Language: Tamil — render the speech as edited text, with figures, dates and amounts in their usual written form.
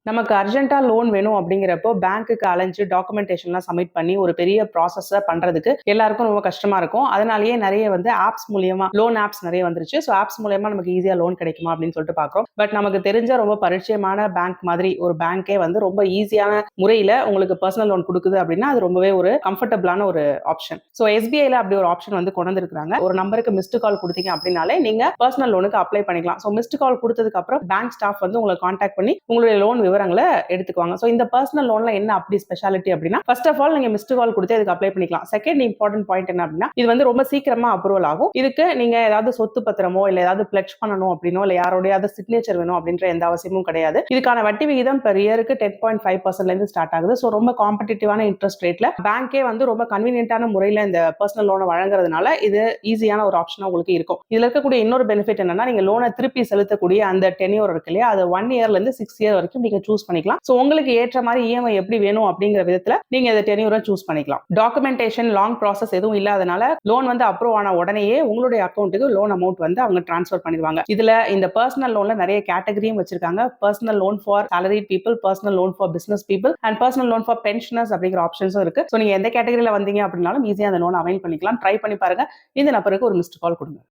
நமக்கு அர்ஜென்ட்டா லோன் வேணும் அப்படிங்கிறப்போ, பேங்க்குக்கு அலைஞ்சு டாக்குமெண்டேஷன்லாம் சப்மிட் பண்ணி ஒரு பெரிய ப்ராசஸ பண்றதுக்கு எல்லாருக்கும் ரொம்ப கஷ்டமா இருக்கும். அதனாலேயே நெறைய ஆப்ஸ் மூலியமா லோன் ஆப்ஸ் நெறைய வந்துருச்சு. ஸோ ஆப்ஸ் மூலியமா நமக்கு ஈஸியா லோன் கிடைக்குமா அப்படின்னு சொல்லிட்டு பார்க்குறோம். பட் நமக்கு தெரிஞ்ச ரொம்ப பரிச்சயமான பேங்க் மாதிரி ஒரு பேங்க்கே ரொம்ப ஈஸியான முறையில உங்களுக்கு பர்சனல் லோன் குடுக்குது அப்படின்னா, அது ரொம்பவே ஒரு கம்ஃபர்டபிளான ஒரு ஆப்ஷன். ஸோ எஸ்பிஐல அப்படி ஒரு ஆப்ஷன் கொண்டு வந்திருக்காங்க. ஒரு நம்பருக்கு மிஸ்டு கால் குடுத்தீங்க அப்படின்னாலே நீங்க பர்சனல் லோனுக்கு அப்ளை பண்ணிக்கலாம். ஸோ மிஸ்டு கால் குடுத்ததுக்கு அப்புறம் பேங்க் ஸ்டாஃப் உங்களை கான்டாக்ட் பண்ணி உங்களுடைய லோன் விவரங்களை எடுத்துக்குவாங்க. ஸோ இந்த பர்சனல் லோன்ல என்ன அப்படி ஸ்பெஷாலிட்டி அப்படின்னா, ஃபர்ஸ்ட் ஆஃப் ஆல் நீங்க மிஸ்டு கால் கொடுத்து இதுக்கு அப்ளை பண்ணிக்கலாம். செகண்ட் இம்பார்ட்டன்ட் பாயிண்ட் என்ன அப்படின்னா, இது ரொம்ப சீக்கிரமா அப்ரூவல் ஆகும். இதுக்கு நீங்க ஏதாவது சொத்து பத்திரமோ இல்ல ஏதாவது பிளட்ஜ் பண்ணணும் அப்படின்னோ இல்ல யாரோடையாவது சிக்னேச்சர் வேணும் அப்படின்ற எந்த அவசியமும் கிடையாது. இதுக்கான வட்டி விகிதம் பெர் இயருக்கு 10.5% இருந்து ஸ்டார்ட் ஆகுது. ஸோ ரொம்ப காம்படிட்டிவான இன்ட்ரெஸ்ட் ரேட்ல பேங்கே ரொம்ப கன்வீனியன்டான முறையில இந்த பர்சனல் லோனை வழங்குறதுனால இது ஈஸியான ஒரு ஆப்ஷனா உங்களுக்கு இருக்கும். இதுல இருக்கக்கூடிய இன்னொரு பெனிஃபிட் என்னன்னா, நீங்க லோனை திருப்பி செலுத்தக்கூடிய அந்த டென்யூர் இருக்கு இல்லையா, அது 1 இயர்ல இருந்து 6 இயர் வரைக்கும் நீங்க சூஸ் பண்ணிக்கலாம். ஸோ உங்களுக்கு ஏற்ற மாதிரி இஎம்ஐ எப்படி வேணும் அப்படிங்கிற விதத்துல நீங்க இந்த டென்யூரை சூஸ் பண்ணிக்கலாம். டாக்குமெண்டேஷன் லாங் ப்ராசஸ் எதுவும் இல்லாதனால லோன் அப்ரூவ் ஆன உடனேயே உங்களுடைய அக்கௌண்ட்டுக்கு லோன் அமௌண்ட் அவங்க டிரான்ஸ்ஃபர் பண்ணிடுவாங்க. இதுல இந்த பர்சனல் லோன்ல நிறைய கேட்டகரியும் வச்சிருக்காங்க. Personal loan for salaried people, personal loan for business people and personal loan for pensioners அப்படிங்கிற ஆப்ஷன்ஸும் இருக்கு. ஸோ நீங்க எந்த கேட்டகரியில வந்தீங்க அப்படின்னாலும் ஈஸியா அந்த லோன் அவைல் பண்ணிக்கலாம். ட்ரை பண்ணி பாருங்க. இந்த நம்பருக்கு ஒரு மிஸ்டு கால் கொடுங்க.